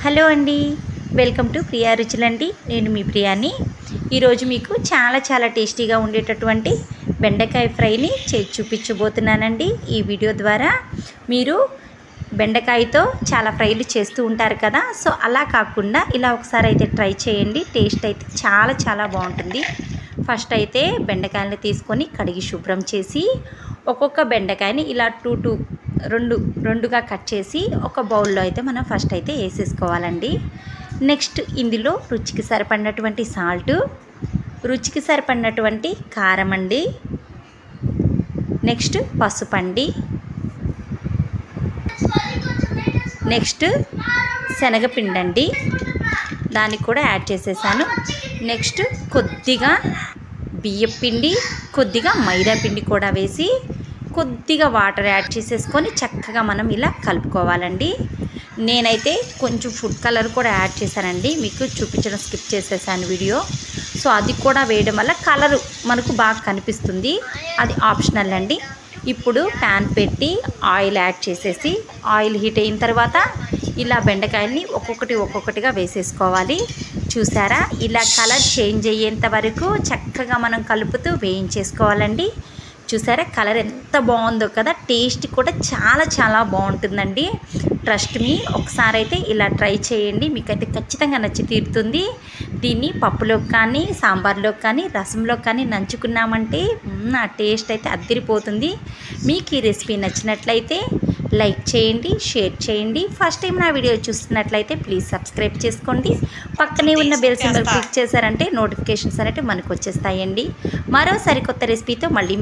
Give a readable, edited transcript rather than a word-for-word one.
Hello అండి, welcome to Priya రుచులండి. నేను మీ ప్రియాని. ఈరోజు మీకు చాలా టేస్టీగా ఉండేటటువంటి బెండకాయ ఫ్రైని చేసి చూపించబోతున్నానండి. ఈ వీడియో ద్వారా మీరు బెండకాయతో చాలా ఫ్రైలు చేస్తూ ఉంటారు కదా, సో అలా కాకుండా ఇలా ఒకసారి అయితే ట్రై చేయండి. టేస్ట్ అయితే చాలా బాగుంటుంది. ఫస్ట్ అయితే బెండకాయలను తీసుకొని కడిగి శుభ్రం చేసి ఒక్కొక్క బెండకాయని ఇలా రెండుగా కట్ చేసి ఒక బౌల్లో అయితే మనం ఫస్ట్ అయితే వేసేసుకోవాలండి. నెక్స్ట్ ఇందులో రుచికి సరిపడినటువంటి సాల్టు, రుచికి సరిపడినటువంటి కారం అండి, నెక్స్ట్ పసుపు అండి, నెక్స్ట్ శనగపిండి అండి, దానికి కూడా యాడ్ చేసేసాను. నెక్స్ట్ కొద్దిగా బియ్యపిండి, కొద్దిగా మైదా పిండి కూడా వేసి కొద్దిగా వాటర్ యాడ్ చేసేసుకొని చక్కగా మనం ఇలా కలుపుకోవాలండి. నేనైతే కొంచెం ఫుడ్ కలర్ కూడా యాడ్ చేశానండి, మీకు చూపించడం స్కిప్ చేసేసాను వీడియో. సో అది కూడా వేయడం వల్ల కలరు మనకు బాగా కనిపిస్తుంది, అది ఆప్షనల్ అండి. ఇప్పుడు ప్యాన్ పెట్టి ఆయిల్ యాడ్ చేసేసి ఆయిల్ హీట్ అయిన తర్వాత ఇలా బెండకాయల్ని ఒక్కొక్కటిగా వేసేసుకోవాలి. చూసారా, ఇలా కలర్ చేంజ్ అయ్యేంత వరకు చక్కగా మనం కలుపుతూ వేయించేసుకోవాలండి. చూసారా కలర్ ఎంత బాగుందో కదా, టేస్ట్ కూడా చాలా బాగుంటుందండి. ట్రస్ట్ మీ, ఒకసారి అయితే ఇలా ట్రై చేయండి, మీకైతే ఖచ్చితంగా నచ్చి తీరుతుంది. దీన్ని పప్పులోకి కానీ, సాంబార్లోకి కానీ, రసంలోకి కానీ నంచుకున్నామంటే ఆ టేస్ట్ అయితే అద్దిరిపోతుంది. మీకు ఈ రెసిపీ నచ్చినట్లయితే లైక్ చేయండి, షేర్ చేయండి. ఫస్ట్ టైం నా వీడియో చూస్తున్నట్లయితే ప్లీజ్ సబ్స్క్రైబ్ చేసుకోండి. పక్కనే ఉన్న బెల్ సింబల్ క్లిక్ చేశారంటే నోటిఫికేషన్స్ అనేవి మనకు వచ్చేస్తాయండి. మరో సరికొత్త రెసిపీతో మళ్ళీ